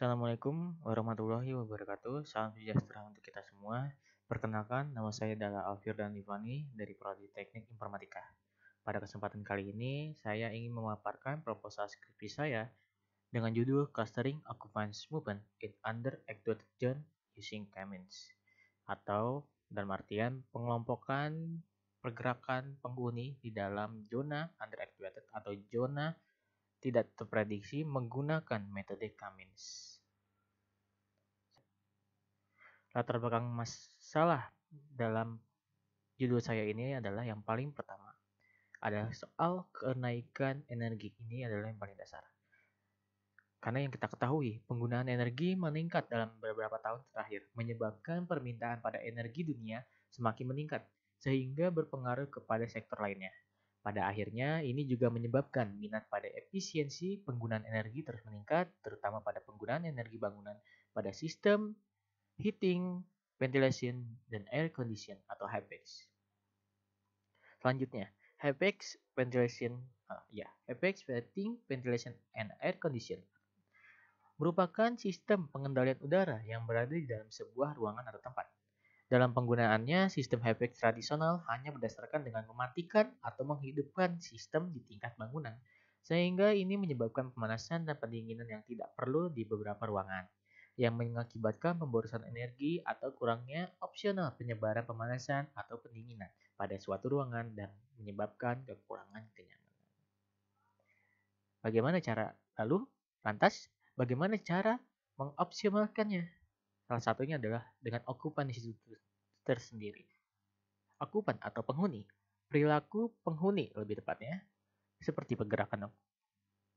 Assalamualaikum warahmatullahi wabarakatuh. Salam sejahtera untuk kita semua. Perkenalkan, nama saya adalah Alfirdan Ivani dari Prodi Teknik Informatika. Pada kesempatan kali ini, saya ingin memaparkan proposal skripsi saya dengan judul Clustering Occupancy Movement in Underactuated Zone Using K-means, atau dalam artian pengelompokan pergerakan penghuni di dalam zona underactuated atau zona tidak terprediksi menggunakan metode K-means. Latar belakang masalah dalam judul saya ini adalah yang paling pertama adalah soal kenaikan energi. Ini adalah yang paling dasar. Karena yang kita ketahui, penggunaan energi meningkat dalam beberapa tahun terakhir, menyebabkan permintaan pada energi dunia semakin meningkat, sehingga berpengaruh kepada sektor lainnya. Pada akhirnya, ini juga menyebabkan minat pada efisiensi penggunaan energi terus meningkat, terutama pada penggunaan energi bangunan pada sistem heating, ventilation, dan air condition atau HVAC. Selanjutnya, HVAC, heating, ventilation, and air condition merupakan sistem pengendalian udara yang berada di dalam sebuah ruangan atau tempat. Dalam penggunaannya, sistem HVAC tradisional hanya berdasarkan dengan mematikan atau menghidupkan sistem di tingkat bangunan, sehingga ini menyebabkan pemanasan dan pendinginan yang tidak perlu di beberapa ruangan, yang mengakibatkan pemborosan energi atau kurangnya opsional penyebaran pemanasan atau pendinginan pada suatu ruangan dan menyebabkan kekurangan kenyamanan. Lantas, bagaimana cara mengoptimalkannya? Salah satunya adalah dengan okupan di situ tersendiri. Okupan atau penghuni, perilaku penghuni lebih tepatnya, seperti pergerakan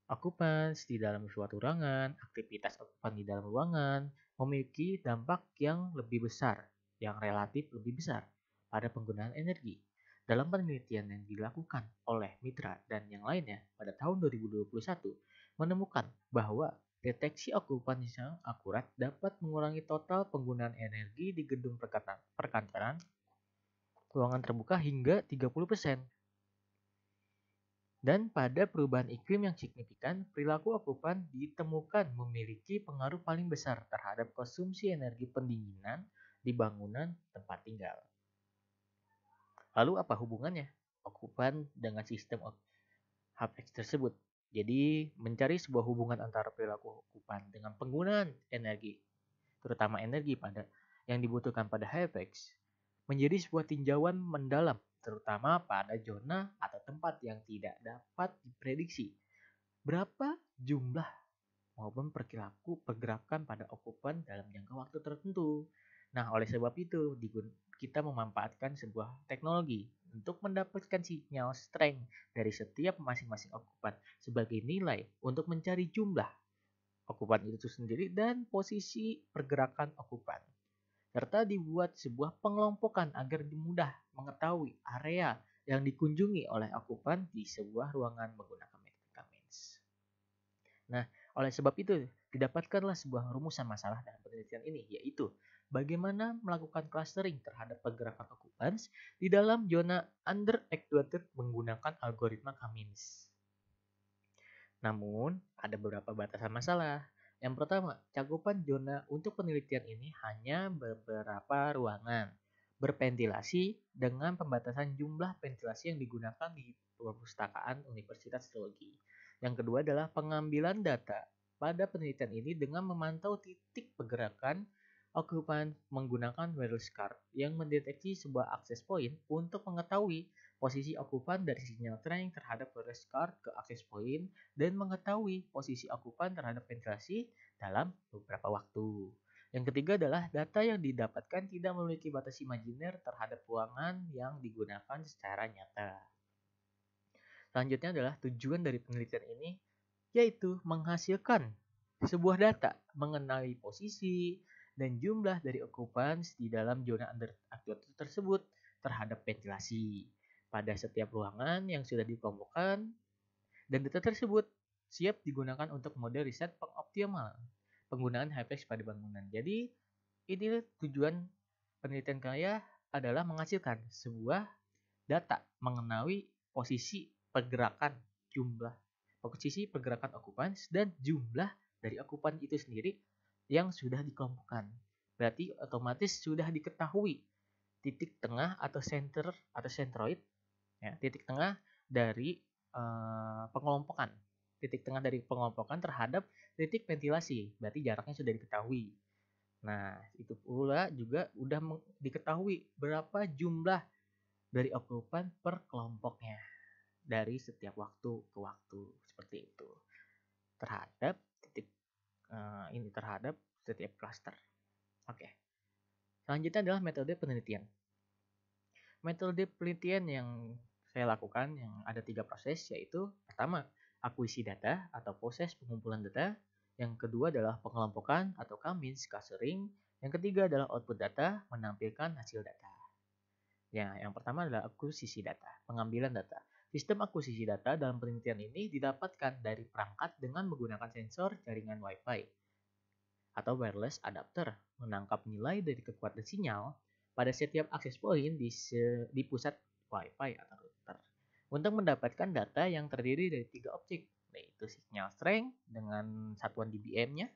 okupan di dalam suatu ruangan, aktivitas okupan di dalam ruangan, memiliki dampak yang lebih besar, yang relatif lebih besar pada penggunaan energi. Dalam penelitian yang dilakukan oleh Mitra dan yang lainnya pada tahun 2021, menemukan bahwa deteksi okupan yang akurat dapat mengurangi total penggunaan energi di gedung perkantoran, ruangan terbuka hingga 30%. Dan pada perubahan iklim yang signifikan, perilaku okupan ditemukan memiliki pengaruh paling besar terhadap konsumsi energi pendinginan di bangunan tempat tinggal. Lalu apa hubungannya okupan dengan sistem HVAC tersebut? Jadi, mencari sebuah hubungan antara perilaku okupan dengan penggunaan energi, terutama energi yang dibutuhkan pada HVAC, menjadi sebuah tinjauan mendalam, terutama pada zona atau tempat yang tidak dapat diprediksi berapa jumlah maupun perilaku pergerakan pada okupan dalam jangka waktu tertentu. Nah, oleh sebab itu, kita memanfaatkan sebuah teknologi untuk mendapatkan sinyal strength dari setiap masing-masing okupan sebagai nilai untuk mencari jumlah okupan itu sendiri dan posisi pergerakan okupan. Serta dibuat sebuah pengelompokan agar mudah mengetahui area yang dikunjungi oleh okupan di sebuah ruangan menggunakan metode K-means. Nah, oleh sebab itu, didapatkanlah sebuah rumusan masalah dalam penelitian ini, yaitu bagaimana melakukan clustering terhadap pergerakan occupants di dalam zona underactuated menggunakan algoritma K-means. Namun, ada beberapa batasan masalah. Yang pertama, cakupan zona untuk penelitian ini hanya beberapa ruangan, berventilasi dengan pembatasan jumlah ventilasi yang digunakan di perpustakaan Universitas Teologi. Yang kedua adalah pengambilan data pada penelitian ini dengan memantau titik pergerakan okupan menggunakan wireless card yang mendeteksi sebuah access point untuk mengetahui posisi okupan dari sinyal strength terhadap wireless card ke access point dan mengetahui posisi okupan terhadap ventilasi dalam beberapa waktu. Yang ketiga adalah data yang didapatkan tidak memiliki batas imajiner terhadap ruangan yang digunakan secara nyata. Selanjutnya adalah tujuan dari penelitian ini, yaitu menghasilkan sebuah data mengenai posisi dan jumlah dari occupants di dalam zona underactuated tersebut terhadap ventilasi pada setiap ruangan yang sudah dikelompokkan, dan data tersebut siap digunakan untuk model riset pengoptimal penggunaan HVAC pada bangunan. Jadi, ini tujuan penelitian saya adalah menghasilkan sebuah data mengenai posisi pergerakan occupants dan jumlah dari okupan itu sendiri yang sudah dikelompokkan. Berarti otomatis sudah diketahui titik tengah atau center atau centroid, ya, titik tengah dari pengelompokan. Titik tengah dari pengelompokan terhadap titik ventilasi, berarti jaraknya sudah diketahui. Nah, itu pula juga udah diketahui berapa jumlah dari okupan per kelompoknya dari setiap waktu ke waktu, seperti itu. Terhadap titik ini terhadap setiap klaster. Oke. Selanjutnya adalah metode penelitian. Metode penelitian yang saya lakukan yang ada 3 proses, yaitu pertama, akuisisi data atau proses pengumpulan data. Yang kedua adalah pengelompokan atau means clustering. Yang ketiga adalah output data, menampilkan hasil data. Ya, yang pertama adalah akuisisi data, pengambilan data. Sistem akuisisi data dalam penelitian ini didapatkan dari perangkat dengan menggunakan sensor jaringan Wi-Fi atau wireless adapter, menangkap nilai dari kekuatan sinyal pada setiap akses point di pusat Wi-Fi atau router untuk mendapatkan data yang terdiri dari 3 objek, yaitu signal strength dengan satuan dBm-nya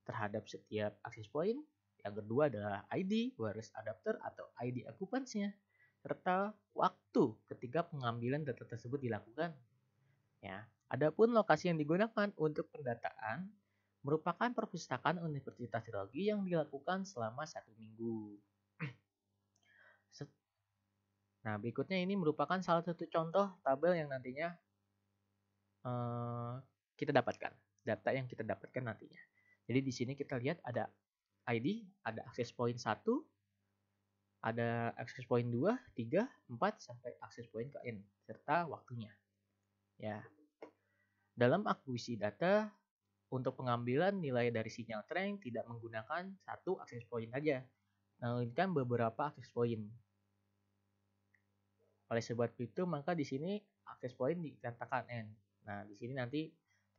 terhadap setiap akses point. Yang kedua adalah ID wireless adapter atau ID occupancy-nya, serta waktu ketika pengambilan data tersebut dilakukan. Ya, adapun lokasi yang digunakan untuk pendataan merupakan perpustakaan Universitas Geologi yang dilakukan selama 1 minggu. Nah, berikutnya ini merupakan salah satu contoh tabel yang nantinya kita dapatkan, data yang kita dapatkan nantinya. Jadi di sini kita lihat ada ID, ada access point 1, ada access point 2, 3, 4, sampai access point ke N, serta waktunya. Ya. Dalam akuisisi data, untuk pengambilan nilai dari sinyal strength tidak menggunakan satu access point saja, melainkan beberapa access point. Oleh sebab itu, maka di sini access point dikatakan N. Nah, di sini nanti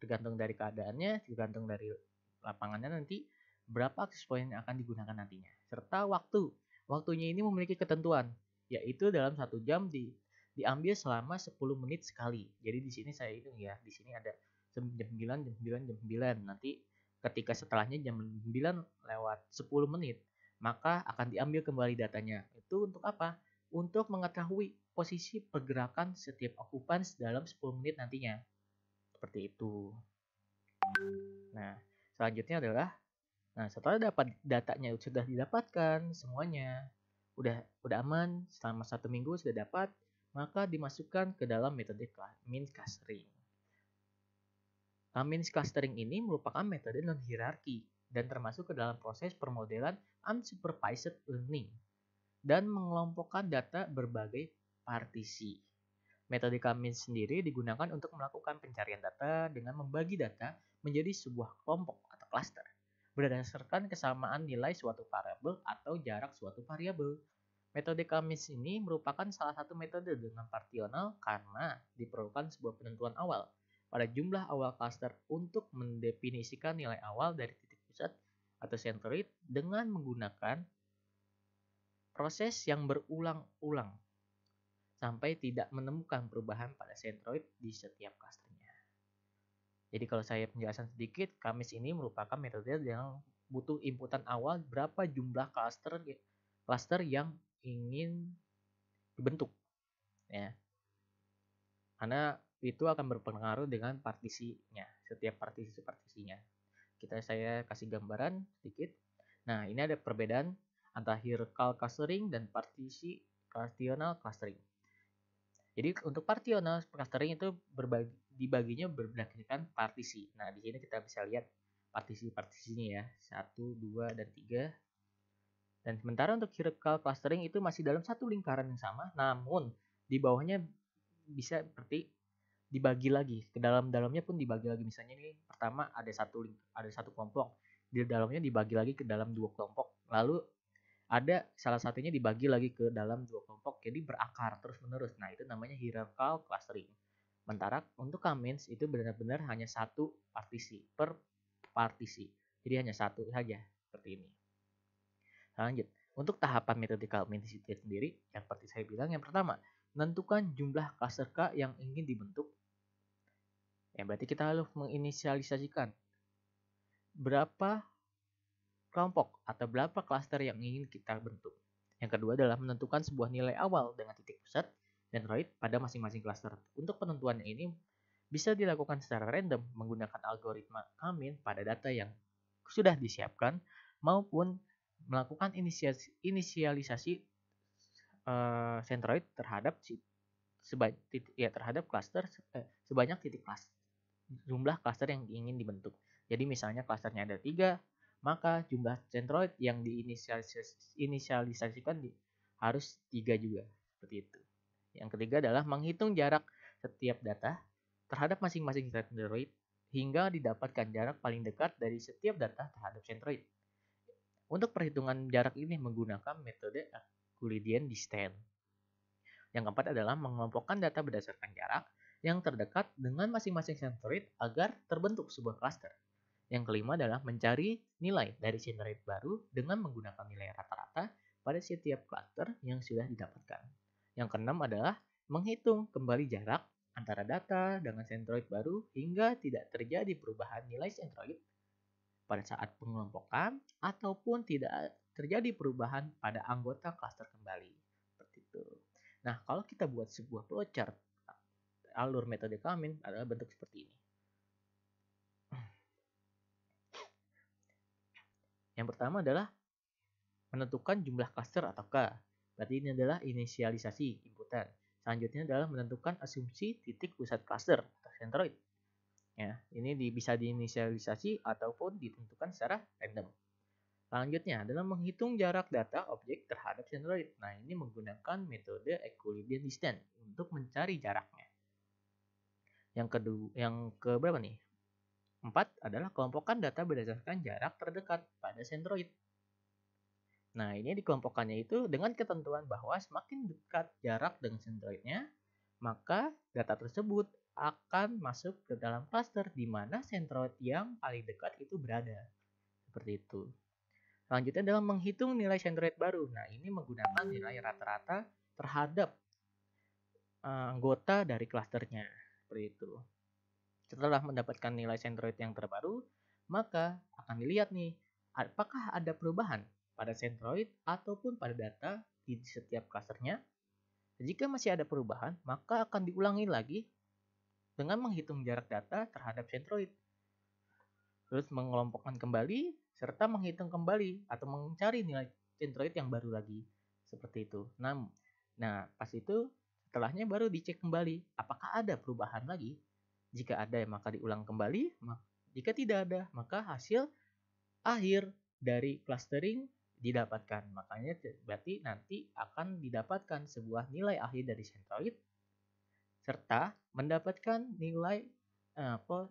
tergantung dari keadaannya, tergantung dari lapangannya nanti berapa access point yang akan digunakan nantinya. Serta waktu. Waktunya ini memiliki ketentuan, yaitu dalam 1 jam diambil selama 10 menit sekali. Jadi di sini saya hitung ya, di sini ada jam 9, jam 9, jam 9. Nanti ketika setelahnya jam 9 lewat 10 menit, maka akan diambil kembali datanya. Itu untuk apa? Untuk mengetahui posisi pergerakan setiap occupants dalam 10 menit nantinya. Seperti itu. Nah, selanjutnya adalah setelah dapat datanya sudah didapatkan semuanya, udah aman selama 1 minggu sudah dapat, maka dimasukkan ke dalam metode means clustering. Means clustering ini merupakan metode non-hierarki dan termasuk ke dalam proses permodelan unsupervised learning dan mengelompokkan data berbagai partisi. Metode Cummins sendiri digunakan untuk melakukan pencarian data dengan membagi data menjadi sebuah kelompok atau cluster berdasarkan kesamaan nilai suatu variabel atau jarak suatu variabel. Metode Cummins ini merupakan salah satu metode dengan parsional karena diperlukan sebuah penentuan awal pada jumlah awal cluster untuk mendefinisikan nilai awal dari titik pusat atau centroid dengan menggunakan proses yang berulang-ulang sampai tidak menemukan perubahan pada centroid di setiap clusternya. Jadi kalau saya penjelasan sedikit, Cummins ini merupakan metode yang butuh inputan awal berapa jumlah cluster yang ingin dibentuk, ya. Karena itu akan berpengaruh dengan partisinya, setiap partisinya. Saya kasih gambaran sedikit. Nah, ini ada perbedaan antara hierarchical clustering dan partional clustering. Jadi untuk partional clustering itu dibaginya berdasarkan partisi. Nah, di sini kita bisa lihat partisi-partisinya ya, 1, 2, dan 3. Dan sementara untuk hierarchical clustering itu masih dalam satu lingkaran yang sama, namun di bawahnya bisa seperti dibagi lagi. Ke dalamnya pun dibagi lagi. Misalnya ini pertama ada satu kelompok, di dalamnya dibagi lagi ke dalam 2 kelompok. Lalu ada salah satunya dibagi lagi ke dalam 2 kelompok, jadi berakar terus-menerus. Nah, itu namanya hierarchical clustering. Sementara untuk Cummins itu benar-benar hanya satu partisi per partisi. Jadi hanya satu saja, seperti ini. Lanjut, untuk tahapan metode Cummins itu sendiri, yang seperti saya bilang, yang pertama, menentukan jumlah cluster K yang ingin dibentuk. Ya, berarti kita harus menginisialisasikan berapa kelompok atau berapa klaster yang ingin kita bentuk. Yang kedua adalah menentukan sebuah nilai awal dengan titik pusat centroid pada masing-masing klaster. Untuk penentuannya ini bisa dilakukan secara random menggunakan algoritma K-mean pada data yang sudah disiapkan maupun melakukan inisialisasi centroid terhadap terhadap klaster sebanyak titik klaster jumlah klaster yang ingin dibentuk. Jadi misalnya klasternya ada 3, maka jumlah centroid yang diinisialisasikan harus 3 juga. Seperti itu. Yang ketiga adalah menghitung jarak setiap data terhadap masing-masing centroid hingga didapatkan jarak paling dekat dari setiap data terhadap centroid. Untuk perhitungan jarak ini menggunakan metode Euclidean distance. Yang keempat adalah mengelompokkan data berdasarkan jarak yang terdekat dengan masing-masing centroid agar terbentuk sebuah klaster. Yang kelima adalah mencari nilai dari centroid baru dengan menggunakan nilai rata-rata pada setiap klaster yang sudah didapatkan. Yang keenam adalah menghitung kembali jarak antara data dengan centroid baru hingga tidak terjadi perubahan nilai centroid pada saat pengelompokan ataupun tidak terjadi perubahan pada anggota klaster kembali. Seperti itu. Nah, kalau kita buat sebuah flowchart alur metode K-mean adalah bentuk seperti ini. Yang pertama adalah menentukan jumlah klaster atau K. Berarti ini adalah inisialisasi inputan. Selanjutnya adalah menentukan asumsi titik pusat klaster atau centroid. Ya, ini bisa diinisialisasi ataupun ditentukan secara random. Selanjutnya adalah menghitung jarak data objek terhadap centroid. Nah, ini menggunakan metode Euclidean distance untuk mencari jaraknya. Yang keberapa nih? 4 adalah kelompokkan data berdasarkan jarak terdekat pada centroid. Nah, ini dikelompokkannya itu dengan ketentuan bahwa semakin dekat jarak dengan centroidnya, maka data tersebut akan masuk ke dalam klaster di mana centroid yang paling dekat itu berada. Seperti itu. Selanjutnya adalah menghitung nilai centroid baru. Nah, ini menggunakan nilai rata-rata terhadap anggota dari klasternya. Seperti itu. Setelah mendapatkan nilai centroid yang terbaru, maka akan dilihat nih, apakah ada perubahan pada centroid ataupun pada data di setiap klasternya. Jika masih ada perubahan, maka akan diulangi lagi dengan menghitung jarak data terhadap centroid. Terus mengelompokkan kembali, serta menghitung kembali atau mencari nilai centroid yang baru lagi. Seperti itu. Nah, pas itu setelahnya baru dicek kembali, apakah ada perubahan lagi. Jika ada, maka diulang kembali. Jika tidak ada, maka hasil akhir dari clustering didapatkan. Makanya berarti nanti akan didapatkan sebuah nilai akhir dari centroid serta mendapatkan nilai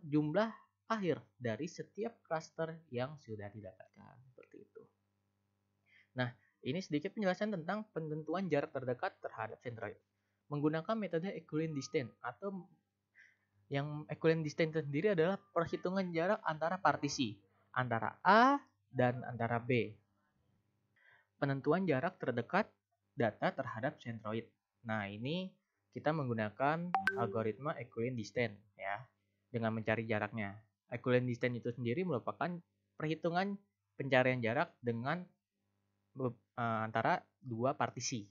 jumlah akhir dari setiap cluster yang sudah didapatkan. Seperti itu. Nah, ini sedikit penjelasan tentang penentuan jarak terdekat terhadap centroid menggunakan metode Euclidean distance atau yang Euclidean distance sendiri adalah perhitungan jarak antara partisi antara A dan antara B. Penentuan jarak terdekat data terhadap centroid. Nah, ini kita menggunakan algoritma Euclidean distance ya, dengan mencari jaraknya. Euclidean distance itu sendiri merupakan perhitungan pencarian jarak dengan antara dua partisi.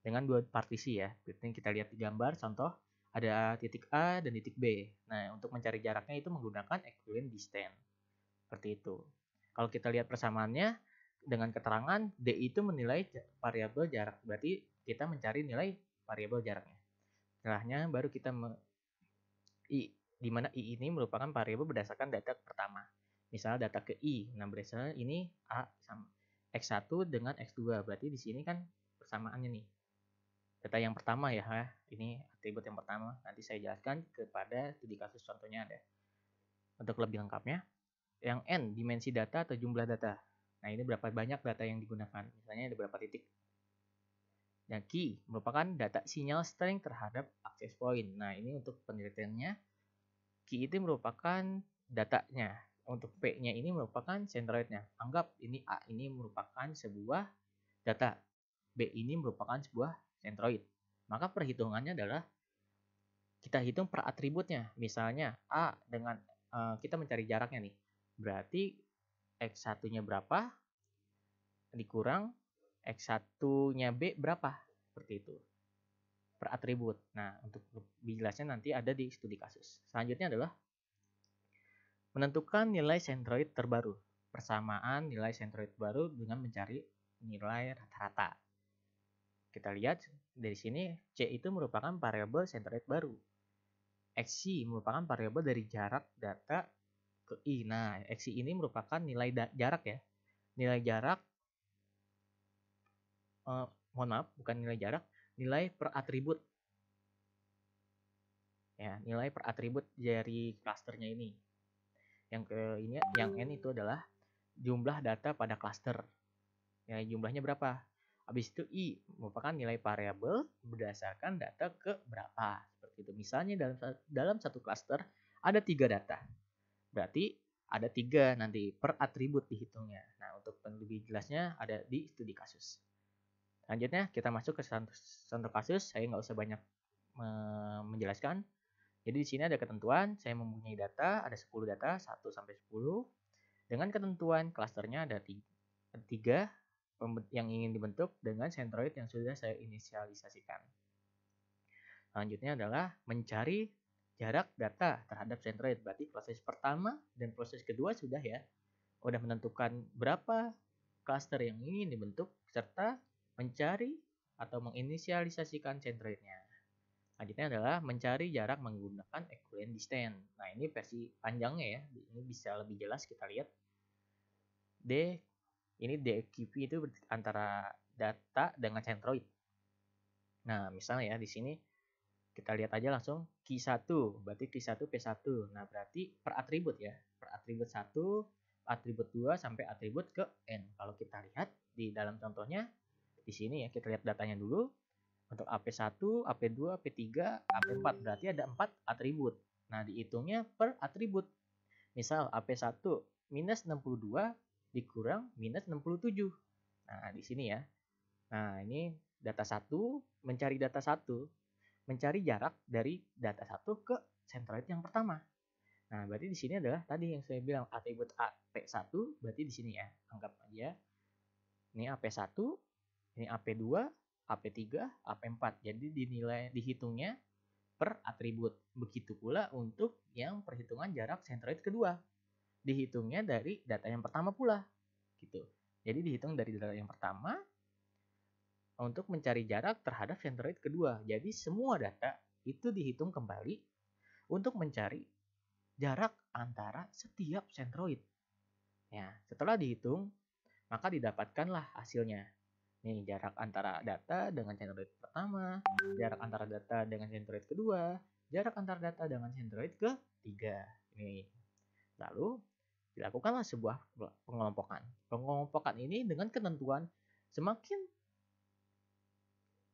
Dengan dua partisi ya. Berarti kita lihat di gambar contoh ada titik A dan titik B. Nah, untuk mencari jaraknya itu menggunakan Euclidean distance. Seperti itu. Kalau kita lihat persamaannya dengan keterangan D itu menilai variabel jarak. Berarti kita mencari nilai variabel jaraknya. Setelahnya baru kita I, di mana I ini merupakan variabel berdasarkan data pertama. Misalnya data ke I. Nah, berdasarkan ini A sama X1 dengan X2. Berarti di sini kan persamaannya nih. Data yang pertama ya, ini atribut yang pertama. Nanti saya jelaskan kepada studi kasus contohnya ada. Untuk lebih lengkapnya, yang N, dimensi data atau jumlah data. Nah, ini berapa banyak data yang digunakan. Misalnya ada berapa titik. Dan key merupakan data sinyal strength terhadap access point. Nah, ini untuk penelitiannya. Key itu merupakan datanya. Untuk P-nya ini merupakan centroidnya. Anggap ini A ini merupakan sebuah data. B ini merupakan sebuah centroid. Maka perhitungannya adalah kita hitung per atributnya. Misalnya A dengan kita mencari jaraknya nih. Berarti X1-nya berapa, dikurang X1-nya B berapa, seperti itu, per atribut. Nah, untuk lebih jelasnya nanti ada di studi kasus. Selanjutnya adalah menentukan nilai sentroid terbaru. Persamaan nilai sentroid baru dengan mencari nilai rata-rata. Kita lihat dari sini, C itu merupakan variabel sentroid baru. XY merupakan variabel dari jarak data ke I. Nah, XY ini merupakan nilai jarak ya. Nilai jarak, mohon maaf, bukan nilai jarak, nilai per atribut. Ya, nilai per atribut dari klasternya ini. Yang N itu adalah jumlah data pada klaster. Ya, jumlahnya berapa? Habis itu I merupakan nilai variabel berdasarkan data ke berapa. Seperti itu. Misalnya dalam satu klaster ada 3 data. Berarti ada 3 nanti per atribut dihitungnya. Nah, untuk lebih jelasnya ada di studi kasus. Selanjutnya kita masuk ke contoh kasus. Saya nggak usah banyak menjelaskan. Jadi di sini ada ketentuan, saya mempunyai data, ada 10 data, 1 sampai 10. Dengan ketentuan klasternya ada 3 yang ingin dibentuk dengan sentroid yang sudah saya inisialisasikan. Selanjutnya adalah mencari jarak data terhadap sentroid. Berarti proses pertama dan proses kedua sudah ya. Udah menentukan berapa klaster yang ingin dibentuk serta mencari atau menginisialisasikan sentroidnya. Selanjutnya adalah mencari jarak menggunakan equivalent distance. Nah, ini versi panjangnya ya. Ini bisa lebih jelas kita lihat. Ini DQP itu antara data dengan sentroid. Nah, misalnya ya di sini kita lihat aja langsung Q1, berarti Q1 P1. Nah, berarti per atribut ya. Per atribut 1, atribut 2 sampai atribut ke N. Kalau kita lihat di dalam contohnya di sini ya, kita lihat datanya dulu. Untuk AP1, AP2, AP3, AP4 berarti ada 4 atribut. Nah, dihitungnya per atribut. Misal AP1 minus 62 dikurang minus 67. Nah, di sini ya. Nah, ini data 1, mencari data 1, mencari jarak dari data 1 ke sentroid yang pertama. Nah, berarti di sini adalah tadi yang saya bilang atribut AP1, berarti di sini ya. Anggap aja ini AP1, ini AP2, AP3, AP4. Jadi dihitungnya per atribut. Begitu pula untuk yang perhitungan jarak sentroid kedua. Dihitungnya dari data yang pertama pula. Gitu. Jadi dihitung dari data yang pertama untuk mencari jarak terhadap sentroid kedua. Jadi semua data itu dihitung kembali untuk mencari jarak antara setiap sentroid. Ya, setelah dihitung, maka didapatkanlah hasilnya. Nih, jarak antara data dengan sentroid pertama, jarak antara data dengan sentroid kedua, jarak antara data dengan sentroid ketiga. Ini. Lalu dilakukanlah sebuah pengelompokan. Pengelompokan ini dengan ketentuan semakin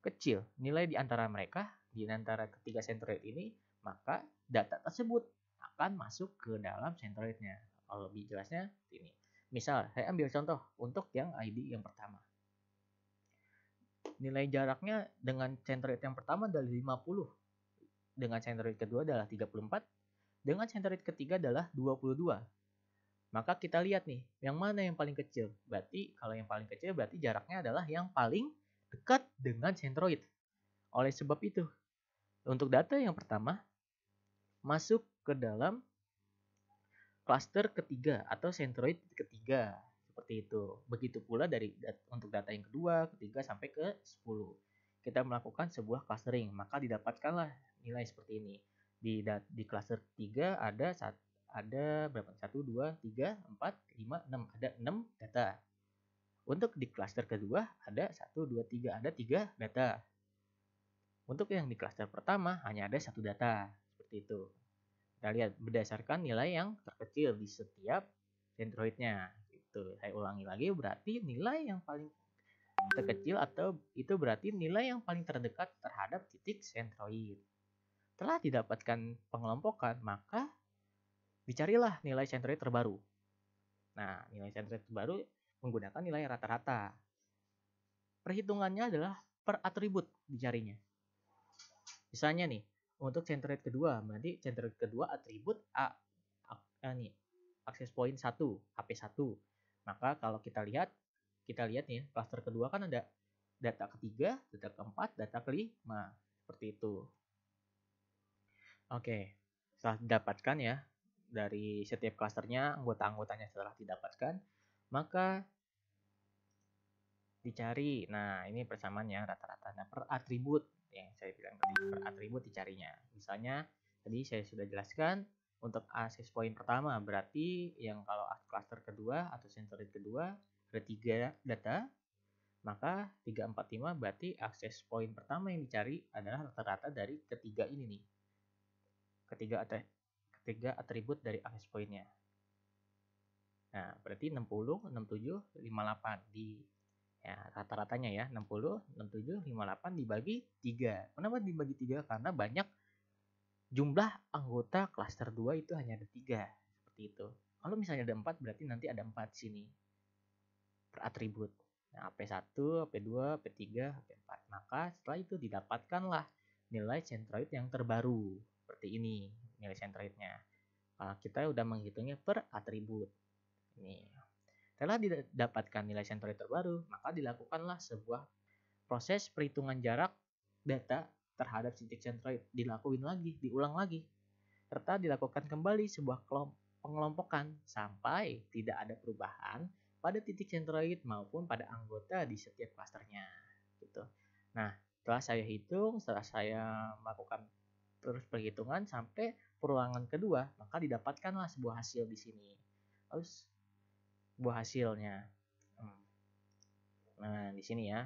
kecil nilai di antara mereka, di antara ketiga sentroid ini, maka data tersebut akan masuk ke dalam sentroidnya. Kalau lebih jelasnya ini. Misal, saya ambil contoh untuk yang ID yang pertama. Nilai jaraknya dengan sentroid yang pertama adalah 50. Dengan sentroid kedua adalah 34. Dengan sentroid ketiga adalah 22. Maka kita lihat nih, yang mana yang paling kecil. Berarti kalau yang paling kecil berarti jaraknya adalah yang paling dekat dengan sentroid. Oleh sebab itu, untuk data yang pertama masuk ke dalam klaster ketiga atau sentroid ketiga. Seperti itu. Begitu pula untuk data yang kedua, ketiga sampai ke 10. Kita melakukan sebuah clustering, maka didapatkanlah nilai seperti ini. Di cluster 3 ada berapa? 1 2 3 4 5 6. Ada 6 data. Untuk di cluster kedua ada 1 2 3, ada 3 data. Untuk yang di cluster pertama hanya ada 1 data. Seperti itu. Kita lihat berdasarkan nilai yang terkecil di setiap sentroidnya. Saya ulangi lagi, berarti nilai yang paling terkecil atau itu berarti nilai yang paling terdekat terhadap titik sentroid. Setelah didapatkan pengelompokan, maka dicarilah nilai sentroid terbaru. Nah, nilai sentroid terbaru menggunakan nilai rata-rata. Perhitungannya adalah per atribut dicarinya. Misalnya nih, untuk sentroid kedua, berarti sentroid kedua atribut A nih, akses point 1, AP1. Maka kalau kita lihat nih, klaster kedua kan ada data ketiga, data keempat, data kelima. Seperti itu. Oke, setelah didapatkan ya, dari setiap klasternya, anggota-anggotanya setelah didapatkan, maka dicari. Nah, ini persamaannya rata-rata. Nah, per atribut yang saya bilang tadi, per atribut dicarinya. Misalnya, tadi saya sudah jelaskan, untuk akses point pertama berarti yang kalau cluster kedua atau centroid kedua ada 3 data, maka 3, 4, 5 berarti akses point pertama yang dicari adalah rata-rata dari ketiga ini nih. Ketiga atribut dari akses pointnya. Nah, berarti 60, 67, 58 di ya rata-ratanya ya 60, 67, 58 dibagi 3. Kenapa dibagi 3? Karena banyak jumlah anggota klaster 2 itu hanya ada 3. Seperti itu. Kalau misalnya ada 4 berarti nanti ada 4 sini per atribut. Nah, AP1, AP2, AP3, AP4. Maka setelah itu didapatkanlah nilai centroid yang terbaru. Seperti ini nilai centroidnya. Kita udah menghitungnya per atribut. Ini. Setelah didapatkan nilai centroid terbaru, maka dilakukanlah sebuah proses perhitungan jarak data terhadap titik centroid. Diulang lagi. Serta dilakukan kembali sebuah pengelompokan sampai tidak ada perubahan pada titik centroid maupun pada anggota di setiap klasternya. Gitu. Nah, setelah saya melakukan terus perhitungan sampai perulangan kedua, maka didapatkanlah sebuah hasil di sini. Terus buah hasilnya. Nah, di sini ya.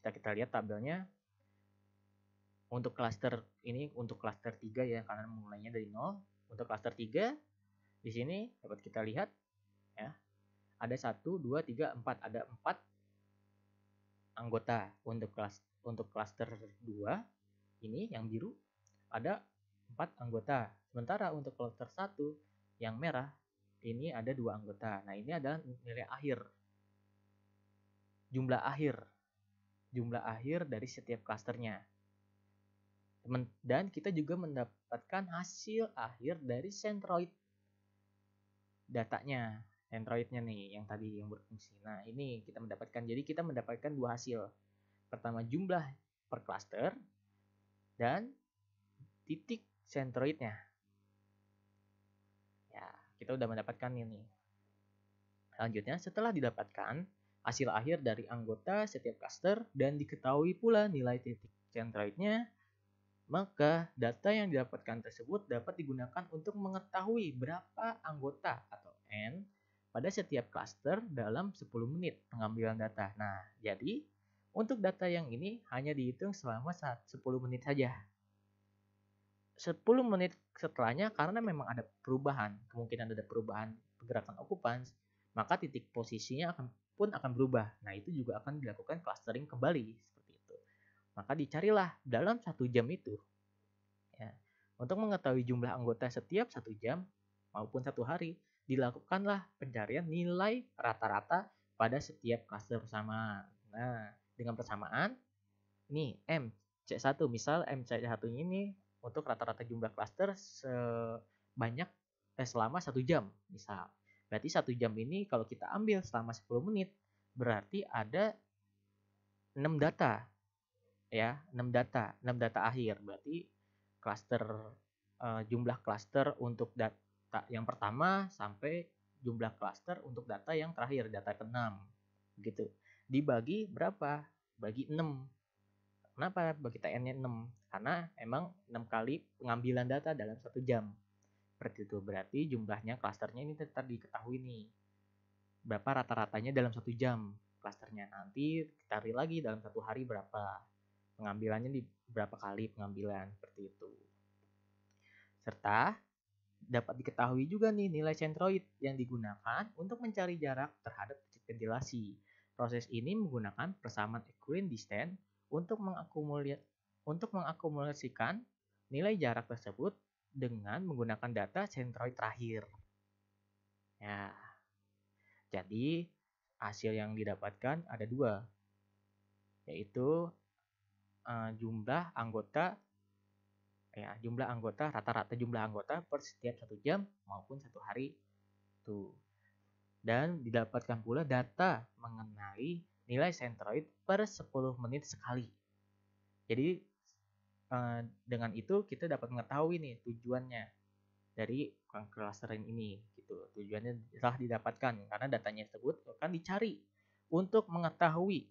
Kita lihat tabelnya. Untuk klaster ini untuk klaster 3 ya, karena mulainya dari 0. Untuk klaster 3 di sini dapat kita lihat ya. Ada 1 2 3 4, ada 4 anggota. Untuk klaster 2 ini yang biru ada 4 anggota. Sementara untuk klaster 1 yang merah ini ada 2 anggota. Nah, ini adalah nilai akhir. Jumlah akhir dari setiap klasternya. Dan kita juga mendapatkan hasil akhir dari centroid datanya, centroidnya nih yang tadi yang berfungsi. Nah, ini kita mendapatkan, jadi kita mendapatkan dua hasil. Pertama, jumlah per klaster dan titik centroidnya. Ya, kita udah mendapatkan ini. Selanjutnya, setelah didapatkan hasil akhir dari anggota setiap klaster dan diketahui pula nilai titik centroidnya, maka data yang didapatkan tersebut dapat digunakan untuk mengetahui berapa anggota atau N pada setiap klaster dalam 10 menit pengambilan data. Nah, jadi untuk data yang ini hanya dihitung selama 10 menit saja. 10 menit setelahnya karena memang ada perubahan, kemungkinan ada perubahan pergerakan okupans, maka titik posisinya pun akan berubah. Nah, itu juga akan dilakukan clustering kembali seperti itu. Maka dicarilah dalam 1 jam itu ya, untuk mengetahui jumlah anggota setiap 1 jam maupun 1 hari, dilakukanlah pencarian nilai rata-rata pada setiap klaster persamaan. Nah, dengan persamaan ini MC1, misal MC1 ini untuk rata-rata jumlah klaster sebanyak selama 1 jam misal. Berarti 1 jam ini kalau kita ambil selama 10 menit berarti ada 6 data ya, 6 data akhir. Berarti klaster jumlah klaster untuk data yang pertama sampai jumlah klaster untuk data yang terakhir, data ke-6 gitu. Dibagi berapa? Bagi 6. Kenapa bagi TN-nya 6? Karena emang 6 kali pengambilan data dalam 1 jam. Seperti itu. Berarti jumlahnya klasternya ini tetap diketahui nih. Berapa rata-ratanya dalam 1 jam klasternya. Nanti kita cari lagi dalam 1 hari berapa. Pengambilannya di berapa kali pengambilan. Seperti itu. Serta dapat diketahui juga nih nilai centroid yang digunakan untuk mencari jarak terhadap titik ventilasi. Proses ini menggunakan persamaan equidistant untuk mengakumulasikan nilai jarak tersebut dengan menggunakan data centroid terakhir. Ya, jadi hasil yang didapatkan ada 2, yaitu jumlah anggota rata-rata jumlah anggota per setiap 1 jam maupun 1 hari tuh. Dan didapatkan pula data mengenai nilai sentroid per 10 menit sekali. Jadi dengan itu kita dapat mengetahui nih tujuannya dari clustering ini gitu. Tujuannya telah didapatkan karena datanya tersebut akan dicari untuk mengetahui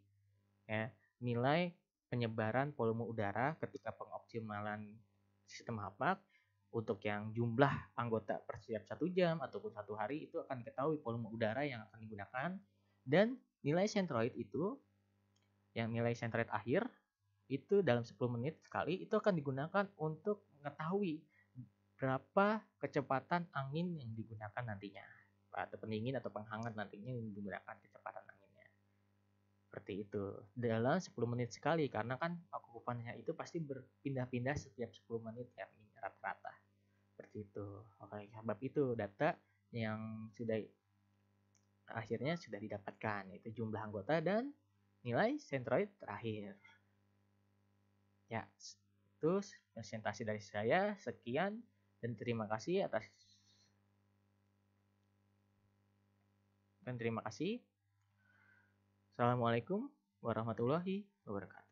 ya nilai penyebaran volume udara ketika pengoptimalan sistem HAPAK untuk yang jumlah anggota per setiap 1 jam ataupun 1 hari itu akan diketahui volume udara yang akan digunakan, dan nilai sentroid itu yang nilai sentroid akhir itu dalam 10 menit sekali itu akan digunakan untuk mengetahui berapa kecepatan angin yang digunakan nantinya, atau pendingin atau penghangat nantinya yang digunakan kecepatan anginnya. Seperti itu. Dalam 10 menit sekali karena kan okupansinya itu pasti berpindah-pindah setiap 10 menit ya rata-rata. Seperti itu. Oke, sebab itu data yang akhirnya sudah didapatkan yaitu jumlah anggota dan nilai sentroid terakhir. Ya, itu presentasi dari saya. Sekian dan terima kasih Assalamualaikum warahmatullahi wabarakatuh.